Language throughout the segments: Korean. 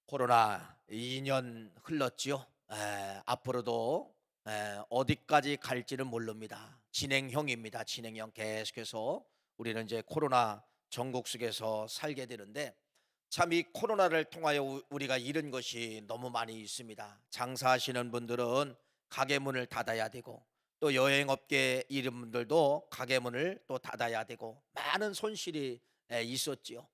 코로나 2년 흘렀지요. 앞으로도 어디까지 갈지는 모릅니다. 진행형입니다. 진행형 계속해서 우리는 이제 코로나 전국 속에서 살게 되는데 참 이 코로나를 통하여 우리가 잃은 것이 너무 많이 있습니다. 장사하시는 분들은 가게 문을 닫아야 되고 또 여행업계 일인 분들도 가게 문을 또 닫아야 되고 많은 손실이 있었지요.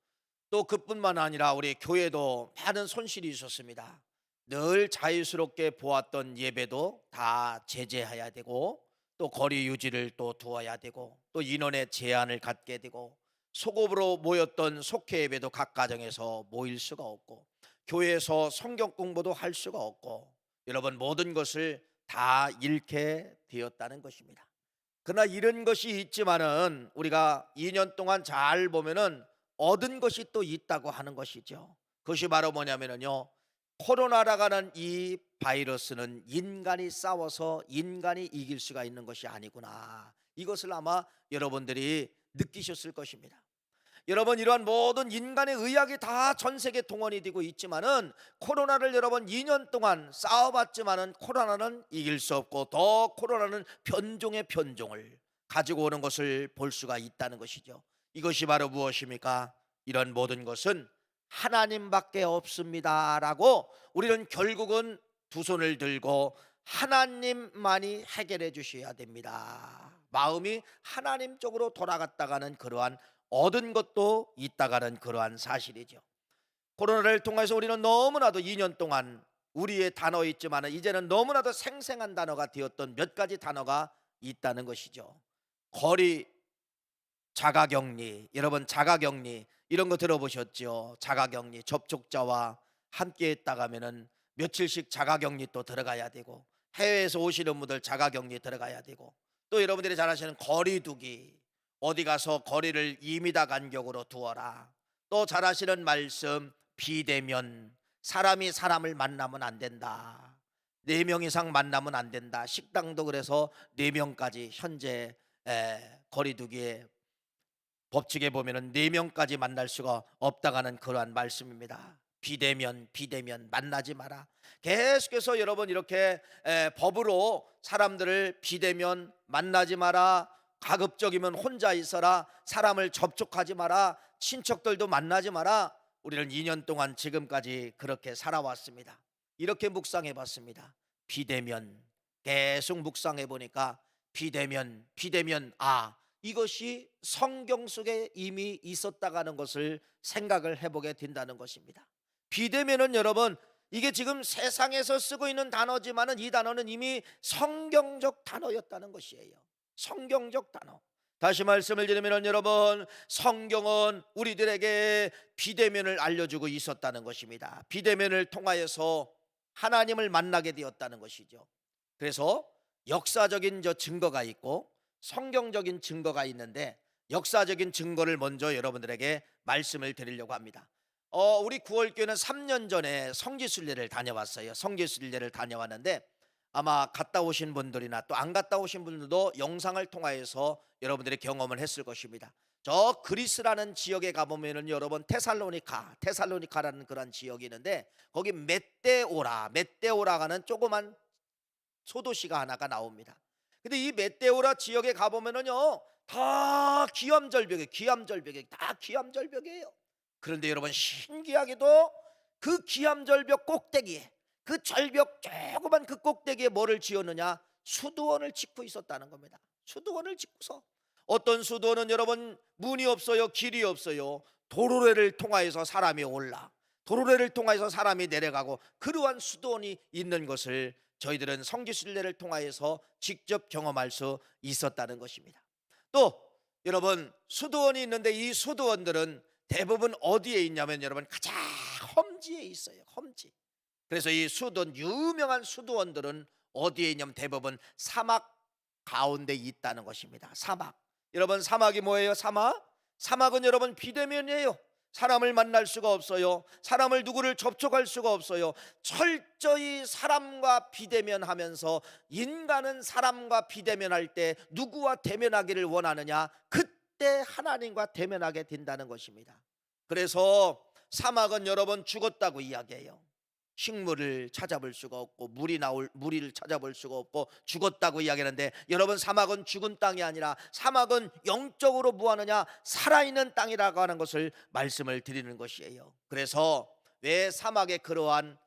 또 그뿐만 아니라 우리 교회도 많은 손실이 있었습니다. 늘 자유스럽게 보았던 예배도 다 제재해야 되고 또 거리 유지를 또 두어야 되고 또 인원의 제한을 갖게 되고 소급으로 모였던 속회 예배도 각 가정에서 모일 수가 없고 교회에서 성경 공부도 할 수가 없고 여러분 모든 것을 다 잃게 되었다는 것입니다. 그러나 이런 것이 있지만은 우리가 2년 동안 잘 보면은 얻은 것이 또 있다고 하는 것이죠. 그것이 바로 뭐냐면요, 코로나라고 하는 이 바이러스는 인간이 싸워서 인간이 이길 수가 있는 것이 아니구나. 이것을 아마 여러분들이 느끼셨을 것입니다. 여러분, 이러한 모든 인간의 의학이 다 전 세계 동원이 되고 있지만은 코로나를 여러분 2년 동안 싸워봤지만은 코로나는 이길 수 없고 더 코로나는 변종의 변종을 가지고 오는 것을 볼 수가 있다는 것이죠. 이것이 바로 무엇입니까? 이런 모든 것은 하나님밖에 없습니다라고 우리는 결국은 두 손을 들고 하나님만이 해결해 주셔야 됩니다. 마음이 하나님 쪽으로 돌아갔다가는 그러한 얻은 것도 있다가는 그러한 사실이죠. 코로나를 통해서 우리는 너무나도 2년 동안 우리의 단어 있지만 이제는 너무나도 생생한 단어가 되었던 몇 가지 단어가 있다는 것이죠. 거리, 자가격리, 여러분 자가격리 이런 거 들어보셨죠? 자가격리, 접촉자와 함께 있다가면은 며칠씩 자가격리 또 들어가야 되고 해외에서 오시는 분들 자가격리 들어가야 되고 또 여러분들이 잘 아시는 거리두기, 어디 가서 거리를 2미터 간격으로 두어라. 또 잘 아시는 말씀 비대면, 사람이 사람을 만나면 안 된다. 4명 이상 만나면 안 된다. 식당도 그래서 4명까지 현재 거리두기에 법칙에 보면은 4명까지 만날 수가 없다가는 그러한 말씀입니다. 비대면 만나지 마라. 계속해서 여러분 이렇게 법으로 사람들을 비대면 만나지 마라. 가급적이면 혼자 있어라. 사람을 접촉하지 마라. 친척들도 만나지 마라. 우리는 2년 동안 지금까지 그렇게 살아왔습니다. 이렇게 묵상해 봤습니다. 비대면 계속 묵상해 보니까 비대면 이것이 성경 속에 이미 있었다가는 것을 생각을 해보게 된다는 것입니다. 비대면은 여러분 이게 지금 세상에서 쓰고 있는 단어지만은 이 단어는 이미 성경적 단어였다는 것이에요. 성경적 단어. 다시 말씀을 드리면 여러분 성경은 우리들에게 비대면을 알려주고 있었다는 것입니다. 비대면을 통하여서 하나님을 만나게 되었다는 것이죠. 그래서 역사적인 증거가 있고 성경적인 증거가 있는데 역사적인 증거를 먼저 여러분들에게 말씀을 드리려고 합니다. 우리 구월교회는 3년 전에 성지순례를 다녀왔어요. 성지순례를 다녀왔는데 아마 갔다 오신 분들이나 또 안 갔다 오신 분들도 영상을 통하여서 여러분들이 경험을 했을 것입니다. 저 그리스라는 지역에 가보면은 여러분 테살로니카라는 그런 지역이 있는데 거기 메떼오라가는 조그만 소도시가 하나가 나옵니다. 근데 이 메떼오라 지역에 가보면은요 다 기암절벽에 다 기암절벽이에요. 그런데 여러분 신기하게도 그 기암절벽 꼭대기에 그 절벽 조그만 그 꼭대기에 뭐를 지었느냐, 수도원을 짓고 있었다는 겁니다. 수도원을 짓고서 어떤 수도원은 여러분 문이 없어요, 길이 없어요. 도로래를 통하여서 사람이 올라 도로래를 통하여서 사람이 내려가고 그러한 수도원이 있는 것을 저희들은 성지순례를 통하여서 직접 경험할 수 있었다는 것입니다. 또 여러분 수도원이 있는데 이 수도원들은 대부분 어디에 있냐면 여러분 가장 험지에 있어요. 험지. 그래서 이 수도원 유명한 수도원들은 어디에 있냐면 대부분 사막 가운데 있다는 것입니다. 사막. 여러분 사막이 뭐예요? 사막은 여러분 비대면이에요. 사람을 만날 수가 없어요. 누구를 접촉할 수가 없어요. 철저히 사람과 비대면하면서 인간은 사람과 비대면할 때 누구와 대면하기를 원하느냐? 그때 하나님과 대면하게 된다는 것입니다. 그래서 사막은 여러분 죽었다고 이야기해요. 식물을 찾아볼 수가 없고 물을 찾아볼 수가 없고 죽었다고 이야기하는데, 여러분 사막은 죽은 땅이 아니라 사막은 영적으로 무하느냐 살아있는 땅이라고 하는 것을 말씀을 드리는 것이에요. 그래서 왜 사막에 그러한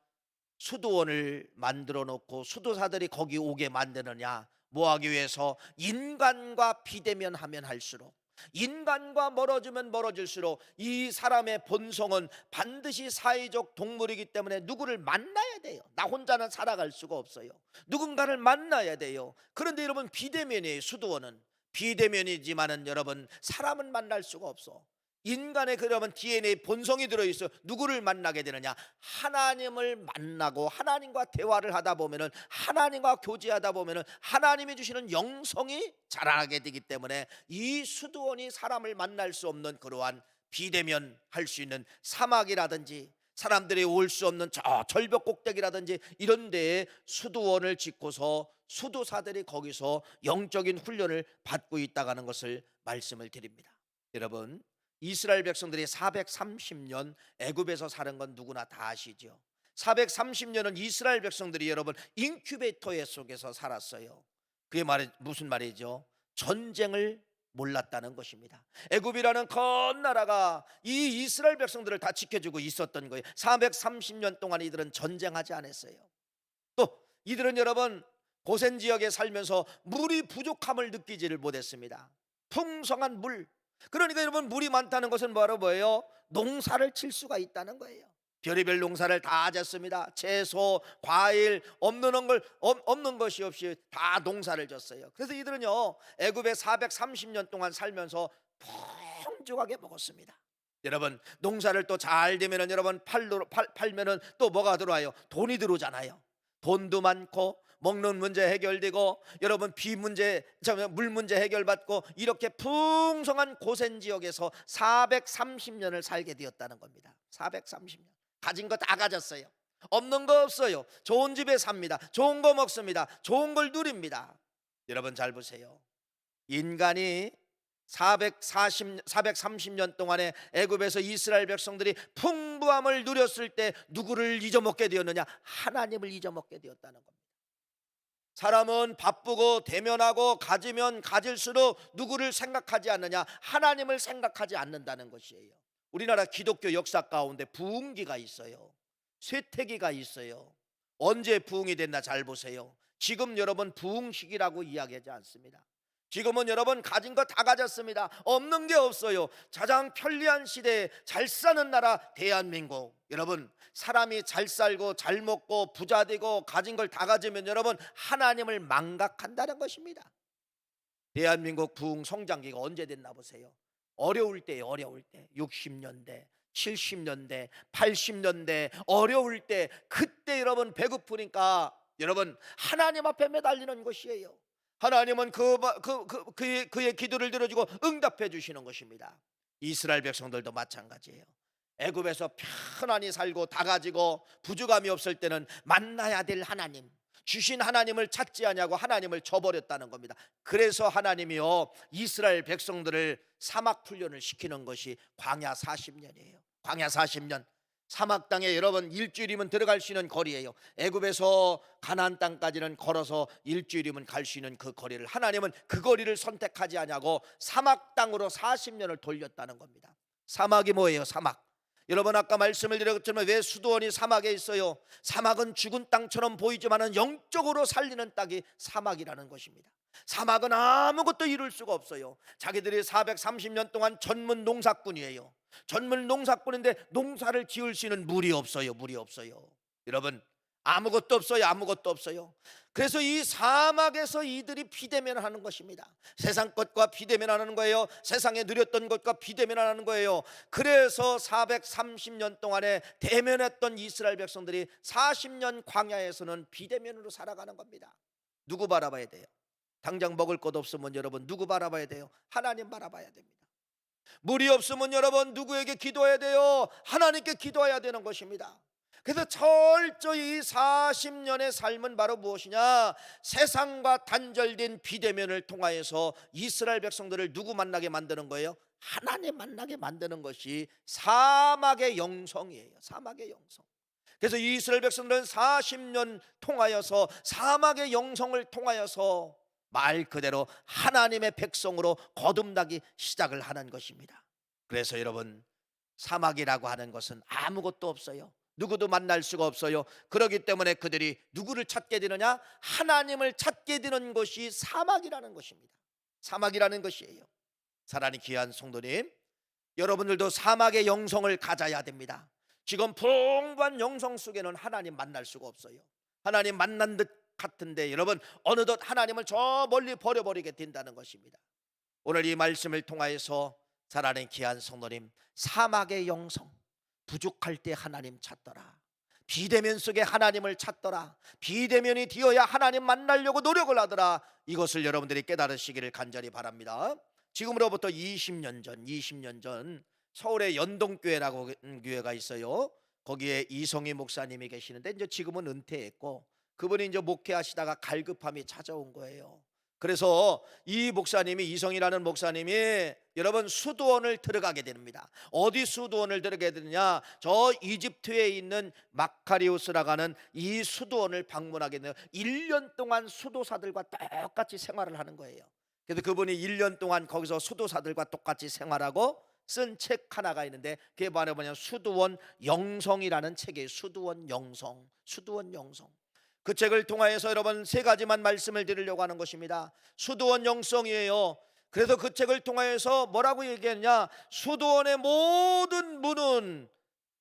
수도원을 만들어 놓고 수도사들이 거기 오게 만드느냐, 뭐하기 위해서? 인간과 비대면하면 할수록, 인간과 멀어지면 멀어질수록 이 사람의 본성은 반드시 사회적 동물이기 때문에 누구를 만나야 돼요. 나 혼자는 살아갈 수가 없어요. 누군가를 만나야 돼요. 그런데 여러분 비대면이에요. 수도원은 비대면이지만은 여러분 사람은 만날 수가 없어. 인간의 그러면 DNA 본성이 들어있어. 누구를 만나게 되느냐? 하나님을 만나고 하나님과 대화를 하다 보면은, 하나님과 교제하다 보면은 하나님이 주시는 영성이 자라나게 되기 때문에 이 수도원이 사람을 만날 수 없는 그러한 비대면 할 수 있는 사막이라든지 사람들이 올 수 없는 저 절벽 꼭대기라든지 이런 데에 수도원을 짓고서 수도사들이 거기서 영적인 훈련을 받고 있다는 것을 말씀을 드립니다. 여러분, 이스라엘 백성들이 430년 애굽에서 사는 건 누구나 다 아시죠. 430년은 이스라엘 백성들이 여러분 인큐베이터 속에서 살았어요. 그게 무슨 말이죠? 전쟁을 몰랐다는 것입니다. 애굽이라는 큰 나라가 이 이스라엘 백성들을 다 지켜주고 있었던 거예요. 430년 동안 이들은 전쟁하지 않았어요. 또 이들은 여러분 고센 지역에 살면서 물이 부족함을 느끼지를 못했습니다. 풍성한 물, 그러니까 여러분 물이 많다는 것은 바로 뭐예요? 농사를 칠 수가 있다는 거예요. 별의별 농사를 다 졌습니다. 채소, 과일, 없는 것이 없이 다 농사를 졌어요. 그래서 이들은요 애굽에 430년 동안 살면서 풍족하게 먹었습니다. 여러분 농사를 또 잘 되면은 여러분 팔면은 또 뭐가 들어와요? 돈이 들어오잖아요. 돈도 많고 먹는 문제 해결되고 여러분 물 문제 해결받고 이렇게 풍성한 고센 지역에서 430년을 살게 되었다는 겁니다. 430년 가진 거 다 가졌어요. 없는 거 없어요. 좋은 집에 삽니다. 좋은 거 먹습니다. 좋은 걸 누립니다. 여러분 잘 보세요. 인간이 430년 동안에 애굽에서 이스라엘 백성들이 풍부함을 누렸을 때 누구를 잊어먹게 되었느냐? 하나님을 잊어먹게 되었다는 겁니다. 사람은 바쁘고 대면하고 가지면 가질수록 누구를 생각하지 않느냐? 하나님을 생각하지 않는다는 것이에요. 우리나라 기독교 역사 가운데 부흥기가 있어요. 쇠퇴기가 있어요. 언제 부흥이 됐나 잘 보세요. 지금 여러분 부흥 시기라고 이야기하지 않습니다. 지금은 여러분 가진 거 다 가졌습니다. 없는 게 없어요. 가장 편리한 시대에 잘 사는 나라 대한민국. 여러분 사람이 잘 살고 잘 먹고 부자 되고 가진 걸 다 가지면 여러분 하나님을 망각한다는 것입니다. 대한민국 부흥 성장기가 언제 됐나 보세요. 어려울 때예요. 어려울 때 60년대 70년대 80년대 어려울 때, 그때 여러분 배고프니까 여러분 하나님 앞에 매달리는 것이에요. 하나님은 그의 기도를 들어주고 응답해 주시는 것입니다. 이스라엘 백성들도 마찬가지예요. 애굽에서 편안히 살고 다 가지고 부족함이 없을 때는 만나야 될 하나님, 주신 하나님을 찾지 않냐고 하나님을 저버렸다는 겁니다. 그래서 하나님이요 이스라엘 백성들을 사막 훈련을 시키는 것이 광야 40년이에요. 광야 40년 사막 땅에 여러분 일주일이면 들어갈 수 있는 거리예요. 애굽에서 가나안 땅까지는 걸어서 일주일이면 갈 수 있는 그 거리를 하나님은 그 거리를 선택하지 않냐고 사막 땅으로 40년을 돌렸다는 겁니다. 사막이 뭐예요? 사막. 여러분 아까 말씀을 드렸지만 왜 수도원이 사막에 있어요? 사막은 죽은 땅처럼 보이지만은 영적으로 살리는 땅이 사막이라는 것입니다. 사막은 아무것도 이룰 수가 없어요. 자기들이 430년 동안 전문 농사꾼이에요. 전문 농사꾼인데 농사를 지을 수 있는 물이 없어요. 물이 없어요. 여러분 아무것도 없어요. 아무것도 없어요. 그래서 이 사막에서 이들이 비대면하는 것입니다. 세상 것과 비대면하는 거예요. 세상에 누렸던 것과 비대면하는 거예요. 그래서 430년 동안에 대면했던 이스라엘 백성들이 40년 광야에서는 비대면으로 살아가는 겁니다. 누구 바라봐야 돼요? 당장 먹을 것 없으면 여러분 누구 바라봐야 돼요? 하나님 바라봐야 됩니다. 물이 없으면 여러분 누구에게 기도해야 돼요? 하나님께 기도해야 되는 것입니다. 그래서 철저히 40년의 삶은 바로 무엇이냐? 세상과 단절된 비대면을 통하여서 이스라엘 백성들을 누구 만나게 만드는 거예요? 하나님 만나게 만드는 것이 사막의 영성이에요. 사막의 영성. 그래서 이스라엘 백성들은 40년 통하여서 사막의 영성을 통하여서 말 그대로 하나님의 백성으로 거듭나기 시작을 하는 것입니다. 그래서 여러분, 사막이라고 하는 것은 아무것도 없어요. 누구도 만날 수가 없어요. 그렇기 때문에 그들이 누구를 찾게 되느냐? 하나님을 찾게 되는 것이 사막이라는 것입니다. 사막이라는 것이에요. 사랑하는 귀한 성도님, 여러분들도 사막의 영성을 가져야 됩니다. 지금 풍부한 영성 속에는 하나님 만날 수가 없어요. 하나님 만난 듯 같은데 여러분, 어느덧 하나님을 저 멀리 버려버리게 된다는 것입니다. 오늘 이 말씀을 통하여서 사랑하는 귀한 성도님, 사막의 영성, 부족할 때 하나님 찾더라. 비대면 속에 하나님을 찾더라. 비대면이 되어야 하나님 만나려고 노력을 하더라. 이것을 여러분들이 깨달으시기를 간절히 바랍니다. 지금으로부터 20년 전 서울에 연동교회라고 교회가 있어요. 거기에 이성희 목사님이 계시는데 이제 지금은 은퇴했고, 그분이 이제 목회하시다가 갈급함이 찾아온 거예요. 그래서 이 목사님이, 이성이라는 목사님이 여러분 수도원을 들어가게 됩니다. 어디 수도원을 들어가게 되느냐? 저 이집트에 있는 마카리우스라고 하는 이 수도원을 방문하게 되요 1년 동안 수도사들과 똑같이 생활을 하는 거예요. 그래서 그분이 1년 동안 거기서 수도사들과 똑같이 생활하고 쓴 책 하나가 있는데, 그게 바로 뭐냐면 수도원 영성이라는 책이에요. 수도원 영성, 수도원 영성. 그 책을 통하여서 여러분 세 가지만 말씀을 드리려고 하는 것입니다. 수도원 영성이에요. 그래서 그 책을 통하여서 뭐라고 얘기했냐? 수도원의 모든 문은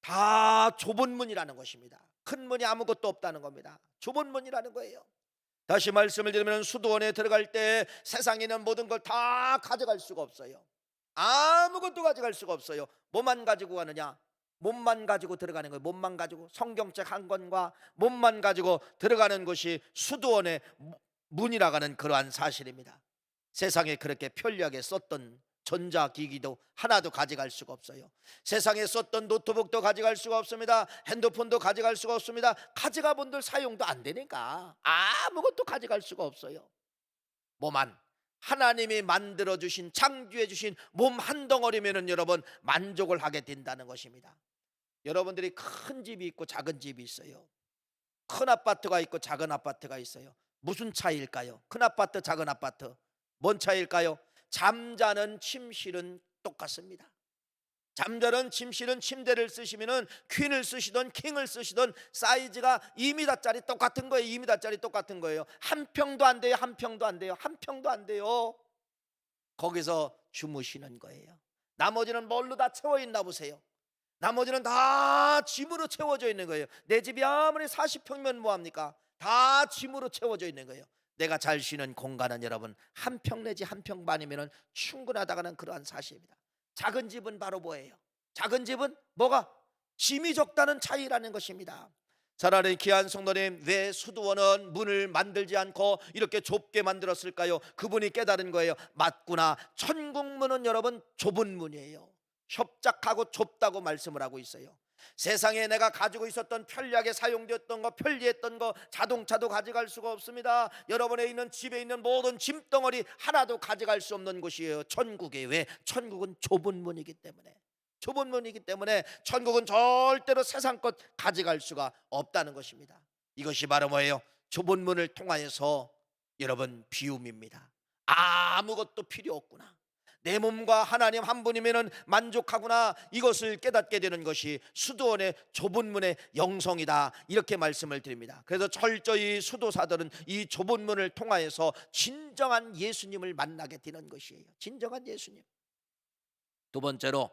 다 좁은 문이라는 것입니다. 큰 문이 아무것도 없다는 겁니다. 좁은 문이라는 거예요. 다시 말씀을 드리면 수도원에 들어갈 때 세상에 있는 모든 걸 다 가져갈 수가 없어요. 아무것도 가져갈 수가 없어요. 뭐만 가지고 가느냐? 몸만 가지고 들어가는 거예요. 몸만 가지고, 성경책 한 권과 몸만 가지고 들어가는 것이 수도원의 문이라고 하는 그러한 사실입니다. 세상에 그렇게 편리하게 썼던 전자기기도 하나도 가져갈 수가 없어요. 세상에 썼던 노트북도 가져갈 수가 없습니다. 핸드폰도 가져갈 수가 없습니다. 가져가 본들 사용도 안 되니까 아무것도 가져갈 수가 없어요. 몸만, 하나님이 만들어주신, 창조해주신 몸 한 덩어리면은 여러분 만족을 하게 된다는 것입니다. 여러분들이 큰 집이 있고 작은 집이 있어요. 큰 아파트가 있고 작은 아파트가 있어요. 무슨 차이일까요? 큰 아파트, 작은 아파트. 뭔 차이일까요? 잠자는 침실은 똑같습니다. 잠자는 침실은 침대를 쓰시면은 퀸을 쓰시던 킹을 쓰시던 사이즈가 2m짜리 똑같은 거예요. 2m짜리 똑같은 거예요. 한 평도 안 돼요. 한 평도 안 돼요. 한 평도 안 돼요. 거기서 주무시는 거예요. 나머지는 뭘로 다 채워 있나 보세요. 나머지는 다 짐으로 채워져 있는 거예요. 내 집이 아무리 40평면 뭐합니까? 다 짐으로 채워져 있는 거예요. 내가 잘 쉬는 공간은 여러분 한 평 내지 한 평 반이면 충분하다는 그러한 사실입니다. 작은 집은 바로 뭐예요? 작은 집은 뭐가? 짐이 적다는 차이라는 것입니다. 사랑하는 귀한 성도님, 왜 수도원은 문을 만들지 않고 이렇게 좁게 만들었을까요? 그분이 깨달은 거예요. 맞구나, 천국문은 여러분 좁은 문이에요. 협착하고 좁다고 말씀을 하고 있어요. 세상에 내가 가지고 있었던 편리하게 사용되었던 거, 편리했던 거, 자동차도 가져갈 수가 없습니다. 여러분의 있는 집에 있는 모든 짐덩어리 하나도 가져갈 수 없는 곳이에요. 천국에. 왜? 천국은 좁은 문이기 때문에. 좁은 문이기 때문에 천국은 절대로 세상 것 가져갈 수가 없다는 것입니다. 이것이 바로 뭐예요? 좁은 문을 통하여서 여러분 비움입니다. 아무것도 필요 없구나, 내 몸과 하나님 한 분이면 만족하구나, 이것을 깨닫게 되는 것이 수도원의 좁은 문의 영성이다, 이렇게 말씀을 드립니다. 그래서 철저히 수도사들은 이 좁은 문을 통하여서 진정한 예수님을 만나게 되는 것이에요. 진정한 예수님. 두 번째로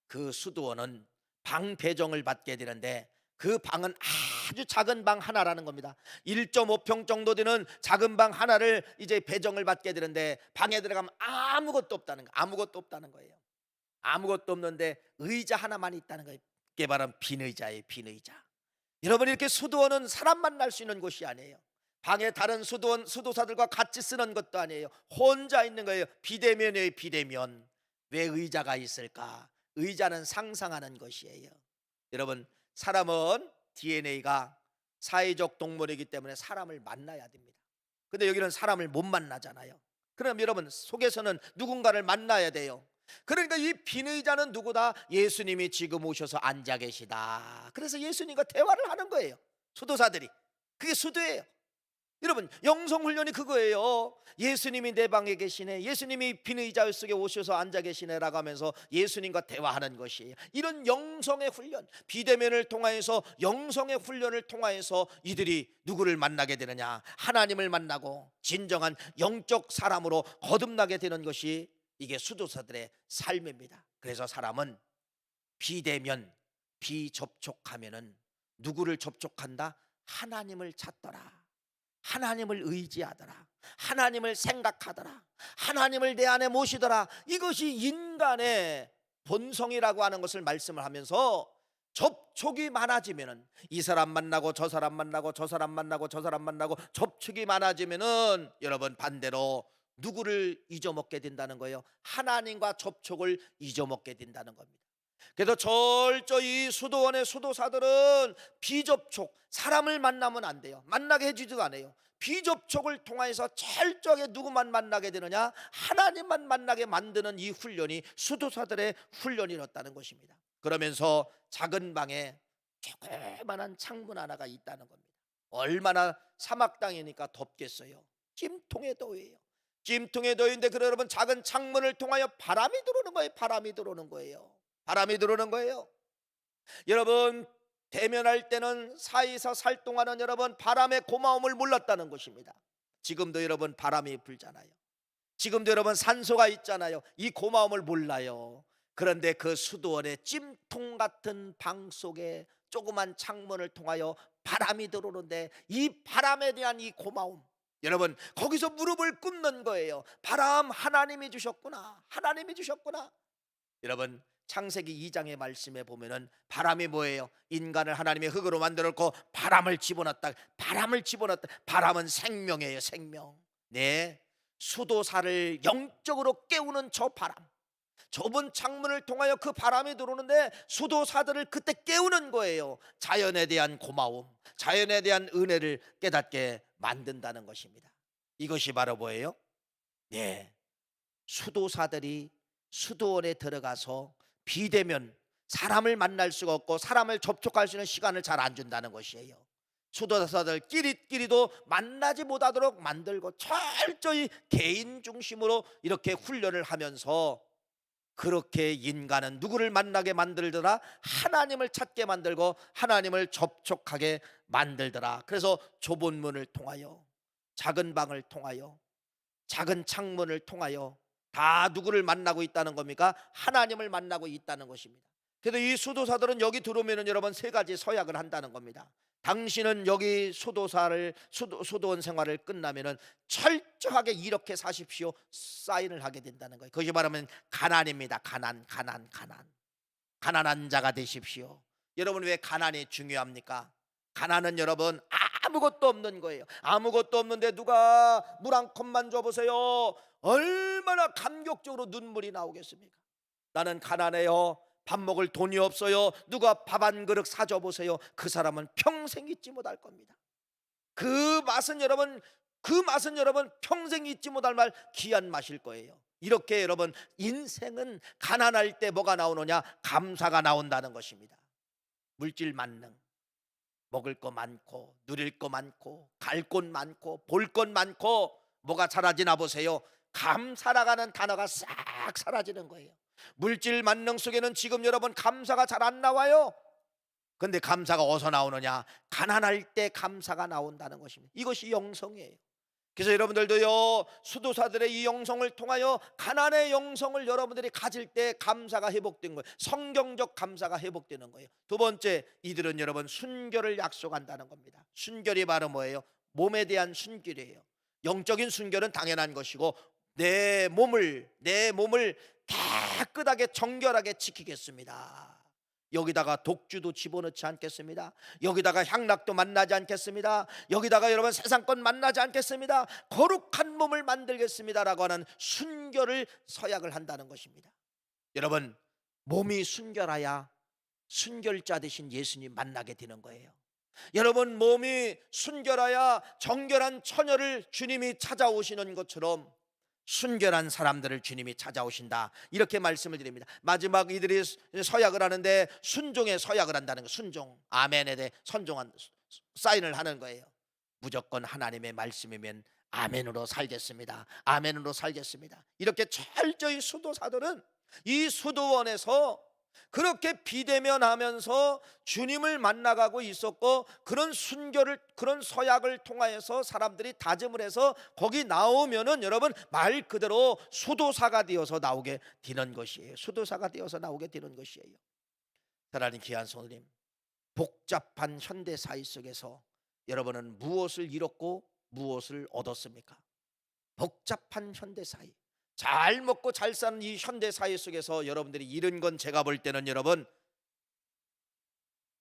그 수도원은 방 배정을 받게 되는데, 그 방은 아주 작은 방 하나라는 겁니다. 1.5평 정도 되는 작은 방 하나를 이제 배정을 받게 되는데, 방에 들어가면 아무것도 없다는 거, 아무것도 없다는 거예요. 아무것도 없는데 의자 하나만 있다는 거예요. 그게 바로 빈 의자예요. 빈 의자. 여러분, 이렇게 수도원은 사람 만날 수 있는 곳이 아니에요. 방에 다른 수도사들과 같이 쓰는 것도 아니에요. 혼자 있는 거예요. 비대면이에요. 비대면. 왜 의자가 있을까? 의자는 상상하는 것이에요. 여러분, 사람은 DNA가 사회적 동물이기 때문에 사람을 만나야 됩니다. 근데 여기는 사람을 못 만나잖아요. 그럼 여러분 속에서는 누군가를 만나야 돼요. 그러니까 이 빈 의자는 누구다? 예수님이 지금 오셔서 앉아 계시다. 그래서 예수님과 대화를 하는 거예요, 수도사들이. 그게 수도예요. 여러분, 영성훈련이 그거예요. 예수님이 내 방에 계시네, 예수님이 빈 의자 속에 오셔서 앉아 계시네 라고 하면서 예수님과 대화하는 것이에요. 이런 영성의 훈련, 비대면을 통하여서, 영성의 훈련을 통하여서 이들이 누구를 만나게 되느냐? 하나님을 만나고 진정한 영적 사람으로 거듭나게 되는 것이 이게 수도사들의 삶입니다. 그래서 사람은 비대면, 비접촉하면은 누구를 접촉한다? 하나님을 찾더라, 하나님을 의지하더라, 하나님을 생각하더라, 하나님을 내 안에 모시더라. 이것이 인간의 본성이라고 하는 것을 말씀을 하면서, 접촉이 많아지면은 이 사람 만나고 저 사람 만나고 저 사람 만나고 저 사람 만나고 접촉이 많아지면은 여러분 반대로 누구를 잊어먹게 된다는 거예요? 하나님과 접촉을 잊어먹게 된다는 겁니다. 그래서 철저히 수도원의 수도사들은 비접촉, 사람을 만나면 안 돼요. 만나게 해주지도 않아요. 비접촉을 통해서 철저하게 누구만 만나게 되느냐? 하나님만 만나게 만드는 이 훈련이 수도사들의 훈련이었다는 것입니다. 그러면서 작은 방에 조그만한 창문 하나가 있다는 겁니다. 얼마나 사막 땅이니까 덥겠어요. 찜통의 더위예요. 찜통의 더위인데, 그래 여러분, 작은 창문을 통하여 바람이 들어오는 거예요. 바람이 들어오는 거예요. 바람이 들어오는 거예요. 여러분, 대면할 때는 사이서 살 동안은 여러분 바람의 고마움을 몰랐다는 것입니다. 지금도 여러분 바람이 불잖아요. 지금도 여러분 산소가 있잖아요. 이 고마움을 몰라요. 그런데 그 수도원의 찜통 같은 방 속에 조그만 창문을 통하여 바람이 들어오는데, 이 바람에 대한 이 고마움, 여러분 거기서 무릎을 꿇는 거예요. 바람 하나님이 주셨구나, 하나님이 주셨구나. 여러분, 창세기 2장의 말씀에 보면은 바람이 뭐예요? 인간을 하나님의 흙으로 만들었고 바람을 집어넣었다. 바람을 집어넣었다. 바람은 생명이에요, 생명. 네, 수도사를 영적으로 깨우는 저 바람, 좁은 창문을 통하여 그 바람이 들어오는데 수도사들을 그때 깨우는 거예요. 자연에 대한 고마움, 자연에 대한 은혜를 깨닫게 만든다는 것입니다. 이것이 바로 뭐예요? 네, 수도사들이 수도원에 들어가서 비대면, 사람을 만날 수가 없고 사람을 접촉할 수 있는 시간을 잘 안 준다는 것이에요. 수도사들끼리도 만나지 못하도록 만들고 철저히 개인 중심으로 이렇게 훈련을 하면서, 그렇게 인간은 누구를 만나게 만들더라? 하나님을 찾게 만들고 하나님을 접촉하게 만들더라. 그래서 좁은 문을 통하여, 작은 방을 통하여, 작은 창문을 통하여 다 누구를 만나고 있다는 겁니까? 하나님을 만나고 있다는 것입니다. 그래서 이 수도사들은 여기 들어오면 여러분 세 가지 서약을 한다는 겁니다. 당신은 여기 수도원 생활을 끝나면은 철저하게 이렇게 사십시오, 사인을 하게 된다는 거예요. 그것이 말하면 가난입니다. 가난한 자가 되십시오. 여러분, 왜 가난이 중요합니까? 가난은 여러분 아무것도 없는 거예요. 아무것도 없는데 누가 물 한 컵만 줘보세요, 얼마나 감격적으로 눈물이 나오겠습니까? 나는 가난해요, 밥 먹을 돈이 없어요, 누가 밥 한 그릇 사줘 보세요. 그 사람은 평생 잊지 못할 겁니다. 그 맛은 여러분 평생 잊지 못할 말, 귀한 맛일 거예요. 이렇게 여러분 인생은 가난할 때 뭐가 나오느냐? 감사가 나온다는 것입니다. 물질 만능, 먹을 거 많고 누릴 거 많고 갈 곳 많고 볼 것 많고 뭐가 사라지나 보세요? 감사라가는 단어가 싹 사라지는 거예요. 물질 만능 속에는 지금 여러분 감사가 잘 안 나와요. 근데 감사가 어디서 나오느냐? 가난할 때 감사가 나온다는 것입니다. 이것이 영성이에요. 그래서 여러분들도요, 수도사들의 이 영성을 통하여 가난의 영성을 여러분들이 가질 때 감사가 회복된 거예요. 성경적 감사가 회복되는 거예요. 두 번째, 이들은 여러분 순결을 약속한다는 겁니다. 순결이 바로 뭐예요? 몸에 대한 순결이에요. 영적인 순결은 당연한 것이고, 내 몸을 깨끗하게 정결하게 지키겠습니다. 여기다가 독주도 집어넣지 않겠습니다. 여기다가 향락도 만나지 않겠습니다. 여기다가 여러분 세상 것 만나지 않겠습니다. 거룩한 몸을 만들겠습니다라고 하는 순결을 서약을 한다는 것입니다. 여러분, 몸이 순결해야 순결자 되신 예수님 만나게 되는 거예요. 여러분, 몸이 순결해야 정결한 처녀를 주님이 찾아오시는 것처럼 순결한 사람들을 주님이 찾아오신다, 이렇게 말씀을 드립니다. 마지막 이들이 서약을 하는데 순종의 서약을 한다는 거, 순종, 아멘에 대해 선종한 사인을 하는 거예요. 무조건 하나님의 말씀이면 아멘으로 살겠습니다, 아멘으로 살겠습니다, 이렇게 철저히 수도사들은 이 수도원에서 그렇게 비대면하면서 주님을 만나가고 있었고, 그런 순결을, 그런 서약을 통하여서 사람들이 다짐을 해서 거기 나오면은 여러분 말 그대로 수도사가 되어서 나오게 되는 것이에요. 수도사가 되어서 나오게 되는 것이에요. 사랑하는 귀한 성도님, 복잡한 현대 사회 속에서 여러분은 무엇을 잃었고 무엇을 얻었습니까? 복잡한 현대 사회, 잘 먹고 잘 사는 이 현대 사회 속에서 여러분들이 잃은 건, 제가 볼 때는 여러분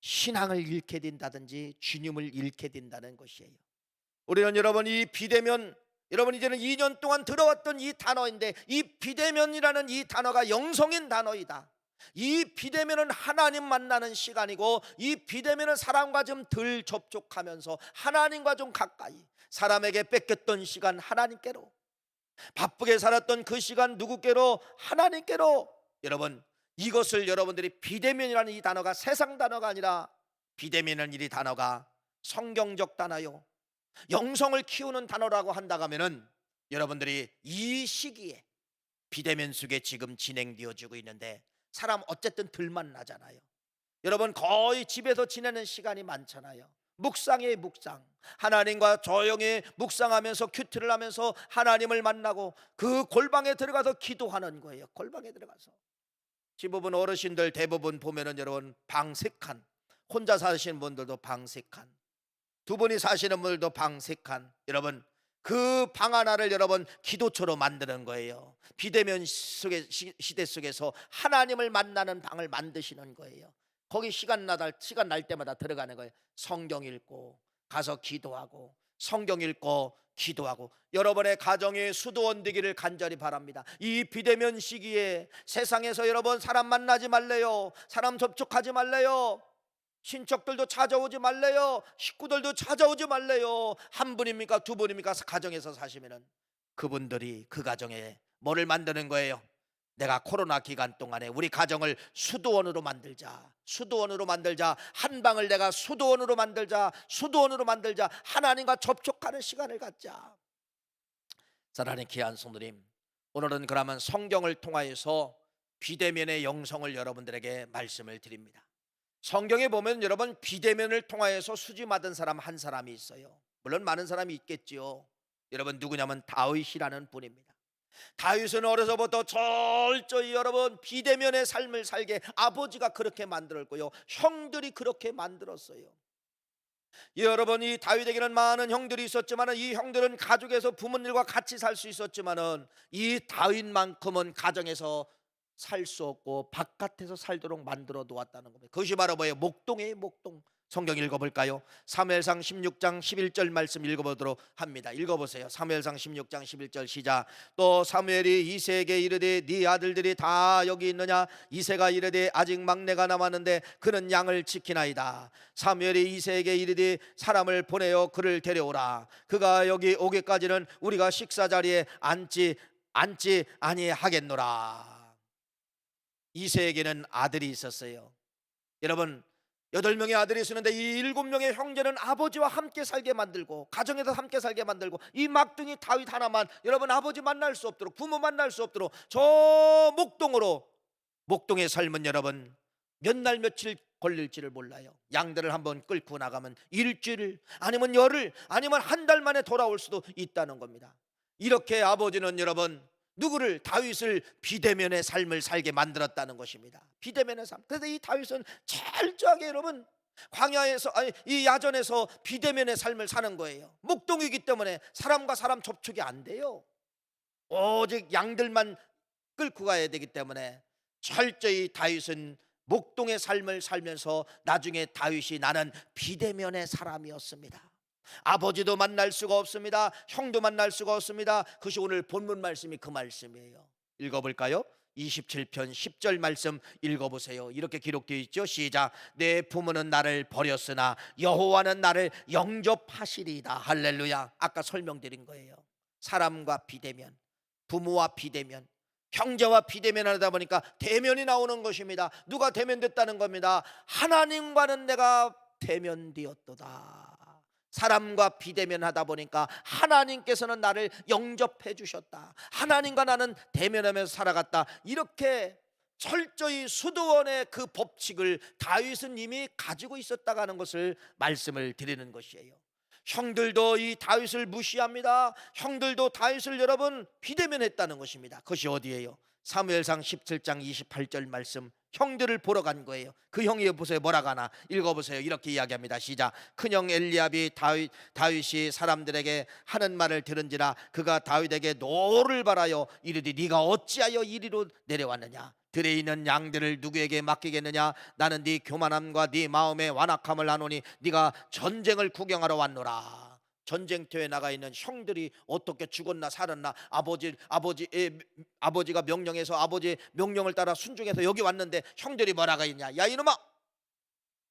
신앙을 잃게 된다든지 주님을 잃게 된다는 것이에요. 우리는 여러분 이 비대면, 여러분 이제는 2년 동안 들어왔던 이 단어인데, 이 비대면이라는 이 단어가 영성인 단어이다. 이 비대면은 하나님 만나는 시간이고, 이 비대면은 사람과 좀 덜 접촉하면서 하나님과 좀 가까이, 사람에게 뺏겼던 시간 하나님께로, 바쁘게 살았던 그 시간 누구께로? 하나님께로. 여러분 이것을 여러분들이 비대면이라는 이 단어가 세상 단어가 아니라, 비대면이라는 이 단어가 성경적 단어요, 영성을 키우는 단어라고 한다고 하면은, 여러분들이 이 시기에 비대면 속에 지금 진행되어지고 있는데, 사람 어쨌든 덜 만나잖아요. 여러분 거의 집에서 지내는 시간이 많잖아요. 묵상의 묵상, 하나님과 조용히 묵상하면서 큐티를 하면서 하나님을 만나고 그 골방에 들어가서 기도하는 거예요. 골방에 들어가서 대부분 어르신들 대부분 보면은 여러분 방 3칸, 혼자 사시는 분들도 방 3칸, 두 분이 사시는 분들도 방 3칸, 여러분 그 방 하나를 여러분 기도처로 만드는 거예요. 비대면 속의 시대 속에서 하나님을 만나는 방을 만드시는 거예요. 거기 시간 날 때마다 들어가는 거예요. 성경 읽고 가서 기도하고, 성경 읽고 기도하고, 여러분의 가정이 수도원 되기를 간절히 바랍니다. 이 비대면 시기에 세상에서 여러분 사람 만나지 말래요. 사람 접촉하지 말래요. 친척들도 찾아오지 말래요. 식구들도 찾아오지 말래요. 한 분입니까 두 분입니까? 가정에서 사시면은 그분들이 그 가정에 뭐를 만드는 거예요? 내가 코로나 기간 동안에 우리 가정을 수도원으로 만들자, 수도원으로 만들자, 한 방을 내가 수도원으로 만들자, 수도원으로 만들자, 하나님과 접촉하는 시간을 갖자. 사랑하는 귀한 성도님, 오늘은 그러면 성경을 통하여서 비대면의 영성을 여러분들에게 말씀을 드립니다. 성경에 보면 여러분 비대면을 통하여서 수지 받은 사람 한 사람이 있어요. 물론 많은 사람이 있겠지요. 여러분 누구냐면 다윗이라는 분입니다. 다윗은 어려서부터 철저히 여러분 비대면의 삶을 살게 아버지가 그렇게 만들었고요, 형들이 그렇게 만들었어요. 여러분 이 다윗에게는 많은 형들이 있었지만, 이 형들은 가족에서 부모님과 같이 살 수 있었지만은 이 다윗만큼은 가정에서 살 수 없고 바깥에서 살도록 만들어 놓았다는 겁니다. 그것이 바로 뭐예요? 목동이에요. 목동. 성경 읽어볼까요? 사무엘상 16장 11절 말씀 읽어보도록 합니다. 읽어보세요. 사무엘상 16장 11절 시작. 또 사무엘이 이새에게 이르되 네 아들들이 다 여기 있느냐? 이새가 이르되 아직 막내가 남았는데 그는 양을 지키나이다. 사무엘이 이새에게 이르되 사람을 보내어 그를 데려오라. 그가 여기 오기까지는 우리가 식사 자리에 앉지 아니하겠노라. 이새에게는 아들이 있었어요. 여러분 8명의 아들이 있었는데 이 7명의 형제는 아버지와 함께 살게 만들고, 가정에서 함께 살게 만들고, 이 막둥이 다윗 하나만 여러분 아버지 만날 수 없도록, 부모 만날 수 없도록 저 목동으로, 목동의 삶은 여러분 몇 날 며칠 걸릴지를 몰라요. 양들을 한번 끌고 나가면 일주일 아니면 열흘 아니면 한 달 만에 돌아올 수도 있다는 겁니다. 이렇게 아버지는 여러분 누구를? 다윗을 비대면의 삶을 살게 만들었다는 것입니다. 비대면의 삶. 그래서 이 다윗은 철저하게 여러분 광야에서, 아니 이 야전에서 비대면의 삶을 사는 거예요. 목동이기 때문에 사람과 사람 접촉이 안 돼요. 오직 양들만 끌고 가야 되기 때문에 철저히 다윗은 목동의 삶을 살면서 나중에 다윗이 나는 비대면의 사람이었습니다. 아버지도 만날 수가 없습니다. 형도 만날 수가 없습니다. 그것이 오늘 본문 말씀이 그 말씀이에요. 읽어볼까요? 27편 10절 말씀 읽어보세요. 이렇게 기록되어 있죠. 시작. 내 부모는 나를 버렸으나 여호와는 나를 영접하시리이다. 할렐루야. 아까 설명드린 거예요. 사람과 비대면, 부모와 비대면, 형제와 비대면하다 보니까 대면이 나오는 것입니다. 누가 대면됐다는 겁니다. 하나님과는 내가 대면되었도다. 사람과 비대면하다 보니까 하나님께서는 나를 영접해 주셨다. 하나님과 나는 대면하면서 살아갔다. 이렇게 철저히 수도원의 그 법칙을 다윗은 이미 가지고 있었다고 하는 것을 말씀을 드리는 것이에요. 형들도 이 다윗을 무시합니다. 형들도 다윗을 여러분 비대면했다는 것입니다. 그것이 어디예요? 사무엘상 17장 28절 말씀, 형들을 보러 간 거예요. 그 형이 보세요, 뭐라고 하나 읽어보세요. 이렇게 이야기합니다. 시작. 큰형 엘리압이 다윗이 사람들에게 하는 말을 들은지라 그가 다윗에게 노를 바라여 이르되 네가 어찌하여 이리로 내려왔느냐? 들에 있는 양들을 누구에게 맡기겠느냐? 나는 네 교만함과 네 마음의 완악함을 아노니 네가 전쟁을 구경하러 왔노라. 전쟁터에 나가 있는 형들이 어떻게 죽었나 살았나, 아버지가 명령해서 아버지의 명령을 따라 순종해서 여기 왔는데 형들이 뭐라고 했냐? 야 이놈아,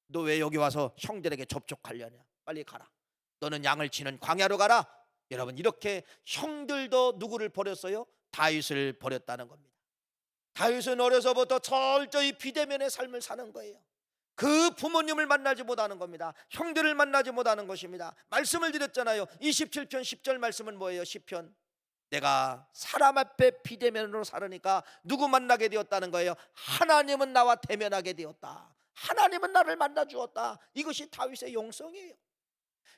너 왜 여기 와서 형들에게 접촉하려냐? 빨리 가라. 너는 양을 치는 광야로 가라. 여러분, 이렇게 형들도 누구를 버렸어요? 다윗을 버렸다는 겁니다. 다윗은 어려서부터 철저히 비대면의 삶을 사는 거예요. 그 부모님을 만나지 못하는 겁니다. 형들을 만나지 못하는 것입니다. 말씀을 드렸잖아요. 27편 10절 말씀은 뭐예요? 시편. 내가 사람 앞에 비대면으로 살으니까 누구 만나게 되었다는 거예요? 하나님은 나와 대면하게 되었다. 하나님은 나를 만나 주었다. 이것이 다윗의 영성이에요.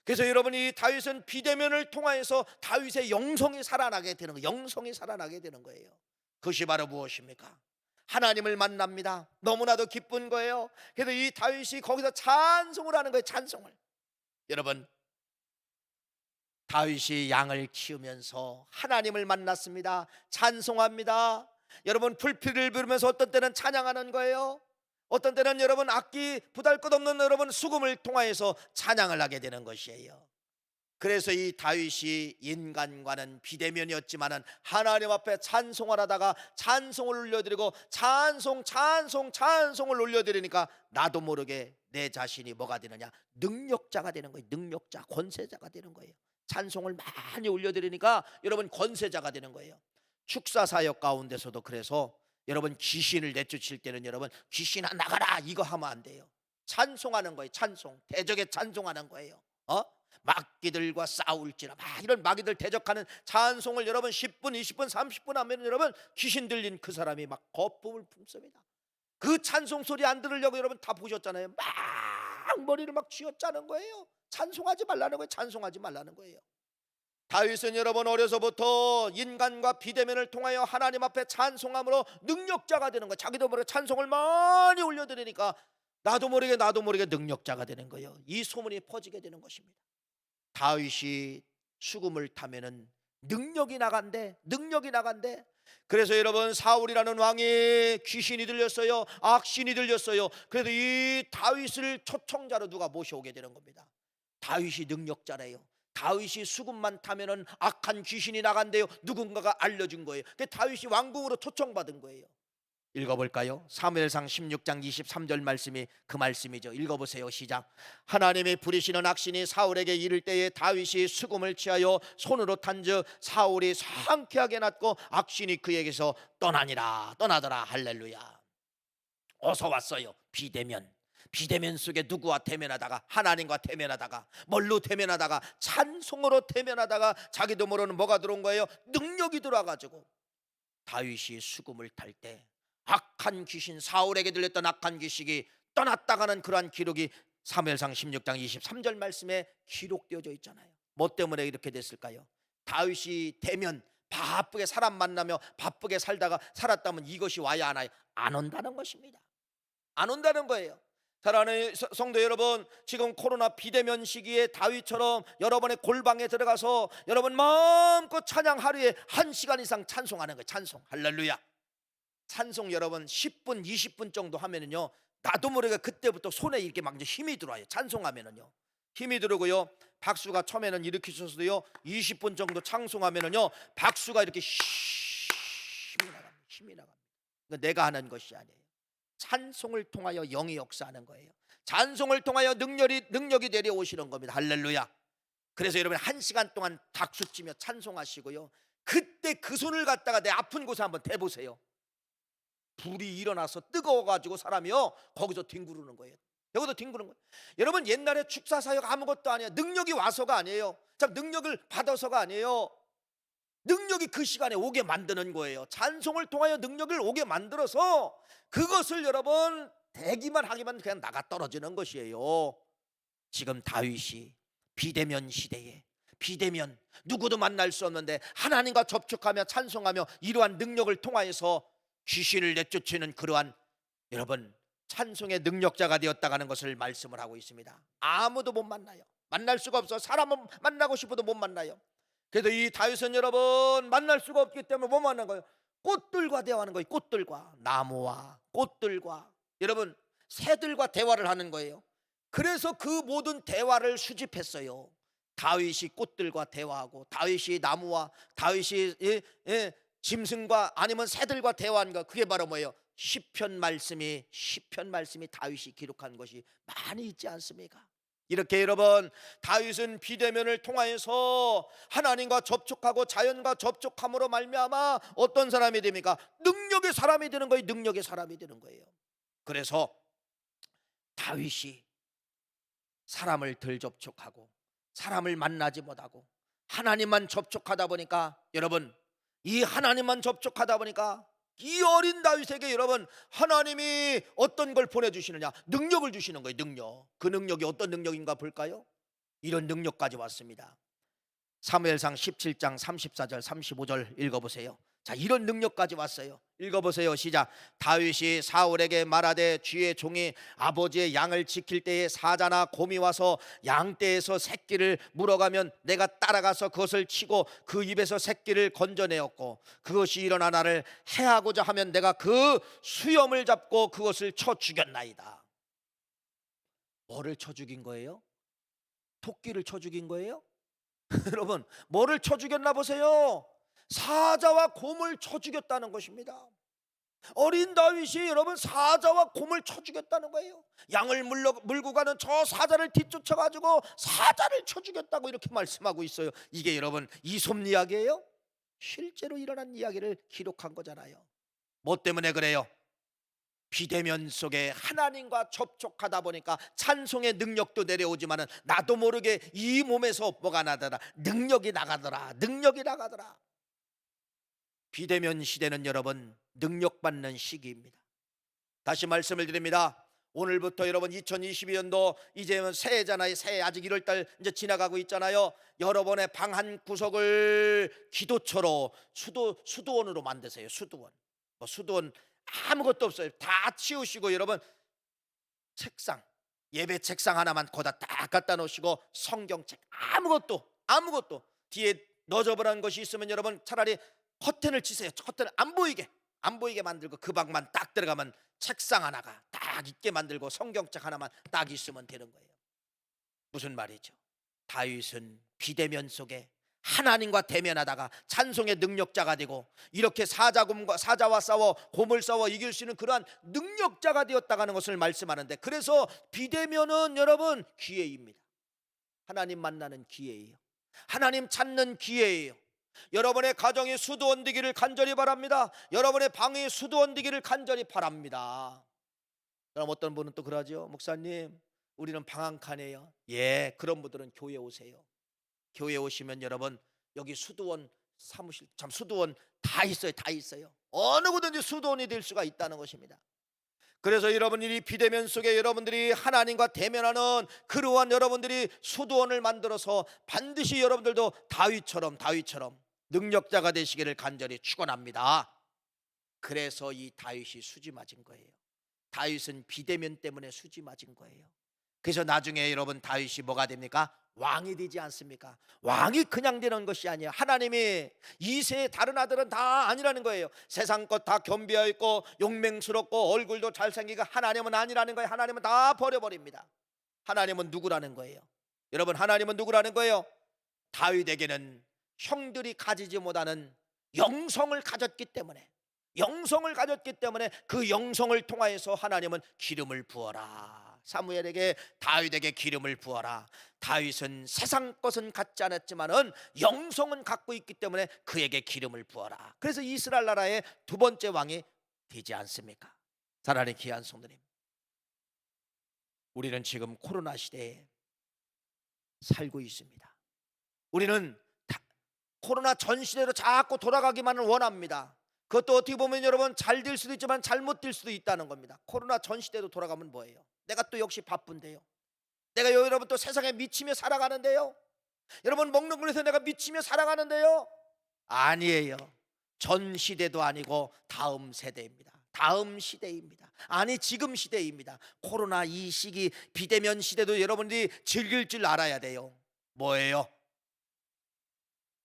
그래서 여러분, 이 다윗은 비대면을 통하여서 다윗의 영성이 살아나게 되는 거예요. 영성이 살아나게 되는 거예요. 그것이 바로 무엇입니까? 하나님을 만납니다. 너무나도 기쁜 거예요. 그래서 이 다윗이 거기서 찬송을 하는 거예요. 찬송을. 여러분, 다윗이 양을 키우면서 하나님을 만났습니다. 찬송합니다. 여러분, 불필을 부르면서 어떤 때는 찬양하는 거예요. 어떤 때는 여러분 악기 보잘것없는 여러분 수금을 통하여서 찬양을 하게 되는 것이에요. 그래서 이 다윗이 인간과는 비대면이었지만은 하나님 앞에 찬송을 하다가 찬송을 올려드리고 찬송을 올려드리니까 나도 모르게 내 자신이 뭐가 되느냐? 능력자가 되는 거예요. 능력자, 권세자가 되는 거예요. 찬송을 많이 올려드리니까 여러분 권세자가 되는 거예요. 축사사역 가운데서도 그래서 여러분 귀신을 내쫓을 때는 여러분 귀신아 나가라 이거 하면 안 돼요. 찬송하는 거예요. 찬송, 대적에 찬송하는 거예요. 마귀들과 싸울지라, 막 이런 마귀들 대적하는 찬송을 여러분 10분, 20분, 30분 하면 여러분 귀신 들린 그 사람이 막 거품을 품습니다. 그 찬송 소리 안 들으려고 여러분 다 보셨잖아요. 막 머리를 막 쥐어짜는 거예요. 찬송하지 말라는 거예요. 찬송하지 말라는 거예요. 다윗은 여러분 어려서부터 인간과 비대면을 통하여 하나님 앞에 찬송함으로 능력자가 되는 거예요. 자기도 모르게 찬송을 많이 올려드리니까 나도 모르게 능력자가 되는 거예요. 이 소문이 퍼지게 되는 것입니다. 다윗이 수금을 타면은 능력이 나간대. 그래서 여러분 사울이라는 왕이 귀신이 들렸어요. 악신이 들렸어요. 그래서 이 다윗을 초청자로 누가 모셔오게 되는 겁니다. 다윗이 능력자래요. 다윗이 수금만 타면은 악한 귀신이 나간대요. 누군가가 알려준 거예요. 다윗이 왕궁으로 초청받은 거예요. 읽어볼까요? 사무엘상 16장 23절 말씀이 그 말씀이죠. 읽어보세요. 시작. 하나님이 부리시는 악신이 사울에게 이를 때에 다윗이 수금을 취하여 손으로 탄즉 사울이 상쾌하게 낫고 악신이 그에게서 떠나더라. 할렐루야. 어서 왔어요. 비대면 속에 누구와 대면하다가, 하나님과 대면하다가, 뭘로 대면하다가, 찬송으로 대면하다가 자기도 모르는 뭐가 들어온 거예요? 능력이 들어와가지고 다윗이 수금을 탈 때 악한 귀신, 사울에게 들렸던 악한 귀신이 떠났다가는 그러한 기록이 사무엘상 16장 23절 말씀에 기록되어져 있잖아요. 뭐 때문에 이렇게 됐을까요? 다윗이 대면, 바쁘게 사람 만나며 바쁘게 살았다면 이것이 와야 하나요? 안 온다는 것입니다. 안 온다는 거예요. 사랑하는 성도 여러분, 지금 코로나 비대면 시기에 다윗처럼 여러분의 골방에 들어가서 여러분 마음껏 찬양, 하루에 1시간 이상 찬송하는 거예요. 찬송, 할렐루야. 찬송 여러분 10분 20분 정도 하면은요, 나도 모르게 그때부터 손에 이렇게 막 힘이 들어와요. 찬송하면은요 힘이 들어오고요, 박수가 처음에는 이렇게 있었어도요 20분 정도 찬송하면은요 박수가 이렇게 힘이 나갑니다. 내가 하는 것이 아니에요. 찬송을 통하여 영이 역사하는 거예요. 찬송을 통하여 능력이 내려오시는 겁니다. 할렐루야. 그래서 여러분 1시간 동안 박수치며 찬송하시고요, 그때 그 손을 갖다가 내 아픈 곳에 한번 대보세요. 불이 일어나서 뜨거워가지고 사람이요 거기서 뒹구르는 거예요. 여기서 뒹구르는 거예요. 여러분, 옛날에 축사사역 아무것도 아니에요. 능력이 와서가 아니에요. 참, 능력을 받아서가 아니에요. 능력이 그 시간에 오게 만드는 거예요. 찬송을 통하여 능력을 오게 만들어서 그것을 여러분 대기만 하기만 그냥 나가 떨어지는 것이에요. 지금 다윗이 비대면 시대에, 비대면, 누구도 만날 수 없는데 하나님과 접촉하며 찬송하며 이러한 능력을 통하여서 귀신을 내쫓는 그러한 여러분 찬송의 능력자가 되었다가는 것을 말씀을 하고 있습니다. 아무도 못 만나요. 만날 수가 없어. 사람은 만나고 싶어도 못 만나요. 그래서 이 다윗은 여러분 만날 수가 없기 때문에 못 만난 거예요. 꽃들과 대화하는 거예요. 꽃들과, 나무와 꽃들과 여러분 새들과 대화를 하는 거예요. 그래서 그 모든 대화를 수집했어요. 다윗이 꽃들과 대화하고 다윗이 나무와 다윗이 짐승과 아니면 새들과 대화한 거, 그게 바로 뭐예요? 시편 말씀이 다윗이 기록한 것이 많이 있지 않습니까? 이렇게 여러분 다윗은 비대면을 통하여서 하나님과 접촉하고 자연과 접촉함으로 말미암아 어떤 사람이 됩니까? 능력의 사람이 되는 거예요. 능력의 사람이 되는 거예요. 그래서 다윗이 사람을 덜 접촉하고 사람을 만나지 못하고 하나님만 접촉하다 보니까 여러분 이 하나님만 접촉하다 보니까 이 어린 다윗에게 여러분 하나님이 어떤 걸 보내주시느냐? 능력을 주시는 거예요. 능력. 그 능력이 어떤 능력인가 볼까요? 이런 능력까지 왔습니다. 사무엘상 17장 34절 35절 읽어보세요. 자, 이런 능력까지 왔어요. 읽어보세요. 시작. 다윗이 사울에게 말하되 주의 종이 아버지의 양을 지킬 때에 사자나 곰이 와서 양떼에서 새끼를 물어가면 내가 따라가서 그것을 치고 그 입에서 새끼를 건져내었고 그것이 일어나 나를 해하고자 하면 내가 그 수염을 잡고 그것을 쳐 죽였나이다. 뭐를 쳐 죽인 거예요? 토끼를 쳐 죽인 거예요? 여러분, 뭐를 쳐 죽였나 보세요. 사자와 곰을 쳐 죽였다는 것입니다. 어린 다윗이 여러분 사자와 곰을 쳐 죽였다는 거예요. 양을 물고 가는 저 사자를 뒤쫓아가지고 사자를 쳐 죽였다고 이렇게 말씀하고 있어요. 이게 여러분 이솝 이야기예요? 실제로 일어난 이야기를 기록한 거잖아요. 뭐 때문에 그래요? 비대면 속에 하나님과 접촉하다 보니까 찬송의 능력도 내려오지만은 나도 모르게 이 몸에서 뭐가 나더라? 능력이 나가더라. 능력이 나가더라. 비대면 시대는 여러분 능력받는 시기입니다. 다시 말씀을 드립니다. 오늘부터 여러분 2022년도 이제는 새해잖아요. 새해 아직 1월달 이제 지나가고 있잖아요. 여러분의 방 한 구석을 기도처로 수도원으로 만드세요. 수도원. 수도원 아무것도 없어요. 다 치우시고 여러분 책상, 예배 책상 하나만 거기다 딱 갖다 놓으시고 성경책 아무것도 뒤에 너저분한 것이 있으면 여러분 차라리 커튼을 치세요. 커튼을 안 보이게 만들고 그 방만 딱 들어가면 책상 하나가 딱 있게 만들고 성경책 하나만 딱 있으면 되는 거예요. 무슨 말이죠? 다윗은 비대면 속에 하나님과 대면하다가 찬송의 능력자가 되고 이렇게 사자와 싸워 곰을 싸워 이길 수 있는 그러한 능력자가 되었다는 것을 말씀하는데, 그래서 비대면은 여러분 기회입니다. 하나님 만나는 기회예요. 하나님 찾는 기회예요. 여러분의 가정이 수도원 되기를 간절히 바랍니다. 여러분의 방이 수도원 되기를 간절히 바랍니다. 그럼 어떤 분은 또 그러죠. 목사님, 우리는 방 한 칸이에요. 예, 그런 분들은 교회 오세요. 교회 오시면 여러분 여기 수도원 사무실, 참 수도원 다 있어요. 어느 곳든지 수도원이 될 수가 있다는 것입니다. 그래서 여러분들이 비대면 속에 여러분들이 하나님과 대면하는 그러한 여러분들이 수도원을 만들어서 반드시 여러분들도 다윗처럼 능력자가 되시기를 간절히 축원합니다. 그래서 이 다윗이 수지 맞은 거예요. 다윗은 비대면 때문에 수지 맞은 거예요. 그래서 나중에 여러분 다윗이 뭐가 됩니까? 왕이 되지 않습니까? 왕이 그냥 되는 것이 아니에요. 하나님이 이 세의 다른 아들은 다 아니라는 거예요. 세상 것 다 겸비하여 있고 용맹스럽고 얼굴도 잘생기고 하나님은 아니라는 거예요. 하나님은 다 버려버립니다. 하나님은 누구라는 거예요? 여러분, 하나님은 누구라는 거예요? 다윗에게는 형들이 가지지 못하는 영성을 가졌기 때문에 그 영성을 통하여서 하나님은 기름을 부어라, 사무엘에게 다윗에게 기름을 부어라. 다윗은 세상 것은 갖지 않았지만은 영성은 갖고 있기 때문에 그에게 기름을 부어라. 그래서 이스라엘 나라의 두 번째 왕이 되지 않습니까? 사랑하는 귀한 성도님, 우리는 지금 코로나 시대에 살고 있습니다. 우리는 코로나 전 시대로 자꾸 돌아가기만을 원합니다. 그것도 어떻게 보면 여러분 잘 될 수도 있지만 잘못 될 수도 있다는 겁니다. 코로나 전 시대로 돌아가면 뭐예요? 내가 또 역시 바쁜데요. 내가 여러분 또 세상에 미치며 살아가는데요. 여러분 먹는 걸로 해서 내가 미치며 살아가는데요. 아니에요. 전 시대도 아니고 다음 세대입니다. 다음 시대입니다. 아니 지금 시대입니다. 코로나 이 시기 비대면 시대도 여러분들이 즐길 줄 알아야 돼요. 뭐예요?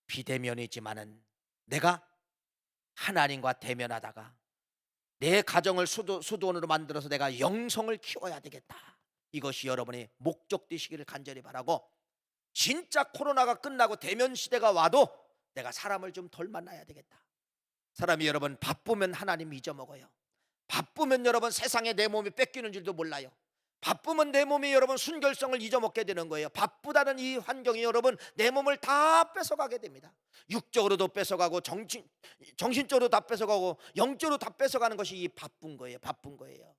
비대면이지만은 내가 하나님과 대면하다가 내 가정을 수도원으로 만들어서 내가 영성을 키워야 되겠다. 이것이 여러분의 목적 되시기를 간절히 바라고, 진짜 코로나가 끝나고 대면 시대가 와도 내가 사람을 좀 덜 만나야 되겠다. 사람이 여러분 바쁘면 하나님 잊어먹어요. 바쁘면 여러분 세상에 내 몸이 뺏기는 줄도 몰라요. 바쁘면 내 몸이 여러분 순결성을 잊어먹게 되는 거예요. 바쁘다는 이 환경이 여러분 내 몸을 다 뺏어가게 됩니다. 육적으로도 뺏어가고 정신적으로 다 뺏어가고 영적으로 다 뺏어가는 것이 이 바쁜 거예요. 바쁜 거예요.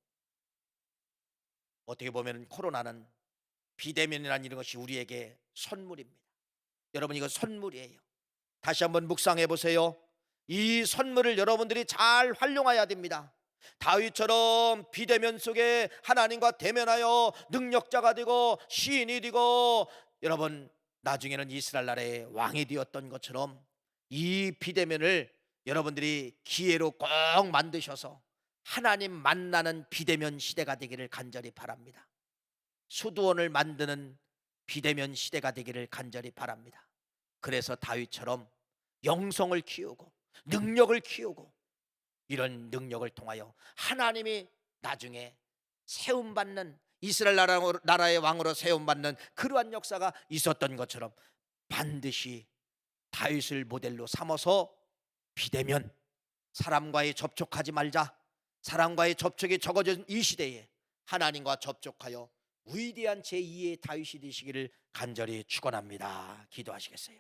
어떻게 보면 코로나는 비대면이라는 이런 것이 우리에게 선물입니다. 여러분 이거 선물이에요. 다시 한번 묵상해 보세요. 이 선물을 여러분들이 잘 활용해야 됩니다. 다윗처럼 비대면 속에 하나님과 대면하여 능력자가 되고 시인이 되고 여러분 나중에는 이스라엘 나라의 왕이 되었던 것처럼 이 비대면을 여러분들이 기회로 꼭 만드셔서 하나님 만나는 비대면 시대가 되기를 간절히 바랍니다. 수도원을 만드는 비대면 시대가 되기를 간절히 바랍니다. 그래서 다윗처럼 영성을 키우고 능력을 키우고 이런 능력을 통하여 하나님이 나중에 세움받는 이스라엘 나라의 왕으로 세움받는 그러한 역사가 있었던 것처럼 반드시 다윗을 모델로 삼아서 비대면, 사람과의 접촉하지 말자, 사람과의 접촉이 적어진 이 시대에 하나님과 접촉하여 위대한 제2의 다윗이 되시기를 간절히 축원합니다. 기도하시겠어요?